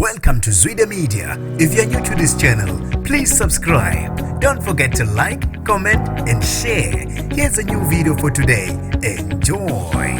Welcome to Zwida Media. If you're new to this channel, please subscribe. Don't forget to like, comment and share. Here's a new video for today. Enjoy.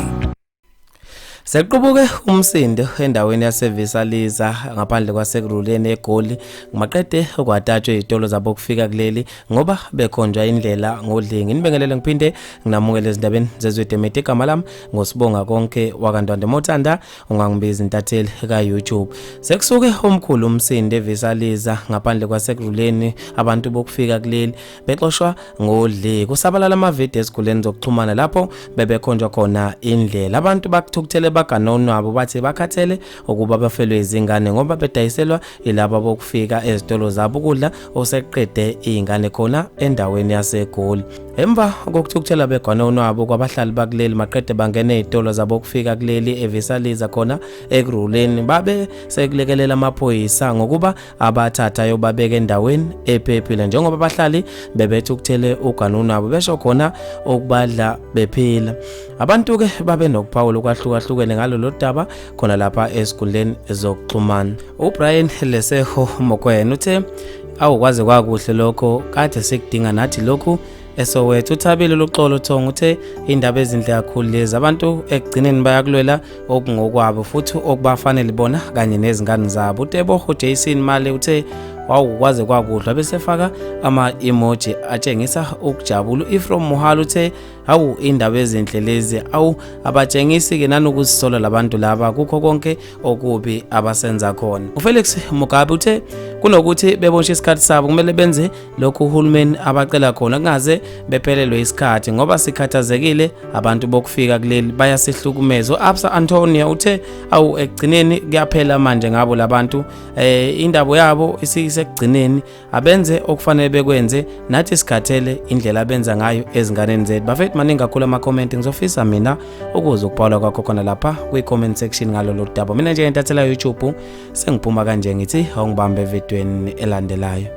Sequbuke umsindo endaweni yaseVisaliza ngaphandle kwasekuruleni eGoli ngimaqede okwadatshwe izitolo zabo kufika kuleli ngoba bekhonjwa indlela ngodlingi nibingelele ngiphinde nginamukele izindabeni zezwide media igama lami ngosibonga konke wakandwande Mothanda ungangibiza intatheli ka YouTube sekusuke omkhulu umsindo eVisaliza ngaphandle kwasekuruleni abantu bokufika kuleli bexoshwa ngodli kusabalala ama video esikhuleni zokuxhumana lapho bebekhonjwa khona indlela abantu bakuthukuthele bakanonu abo bathi bakhathele ukuba bafelwe izingane ngoba bedayiselwa ilabo bokufika ezitolo zabo ukudla oseqede izingane khona endaweni yaseGoli emva kokuthukuthela bekanonu abo kwabahlali bakuleli maqede bangene izitolo zabo kufika kuleli eVisaliza khona ekuruleni babe sekulekelela amaphoyisa ngokuba abathatha yobabeka endaweni ephephile njengoba abahlali bebethukuthele ukanonu abo besho khona okubadla bephila abantu ke babe nokuphawula kwahlukahlukene ngalo lodaba khona lapha esikhundleni zokuxhumana uBrian Leseho Mokwena uthe awukwazi kwakuhle lokho kade sikudinga nathi lokhu esowethu uthabile loxolo thonga uthe indaba ezinhle kakhulu lezi abantu ekugcineni bayakulwela okungokwabo futhi okubafanele bona kanye nezingane zabo uTeboho Jason Male uthe wawukwazi kwakuhle bese faka ama emoji atshengisa ukujabula Ifrom Muhala uthe awu indaba ezinhle lezi awu abatshengisi ke nanokuzisola labantu laba kukho konke okubi abasenza khona uFelix Mugabe uthe kunokuthi beboshe isikhathi sabo kumele benze lokhu uhulumeni abacela khona kungaze bephelelwe isikhathi ngoba sikhathazekile abantu bokufika kuleli bayasihlukumeza uAbsa Antonia uthe awu ekugcineni kuyaphela manje ngabo labantu indaba yabo isekugcineni abenze okufanele bekwenze nathi sikhathele indlela abenza ngayo ezinganeni zethu bafethu maningi kakhulu ama comment ngizofisa mina ukuze ukubhala kwakho khona lapha kwi comment section ngalo lo daba mina nje entathela YouTube sengiphuma kanje ngithi awungibambe evidweni elandelayo.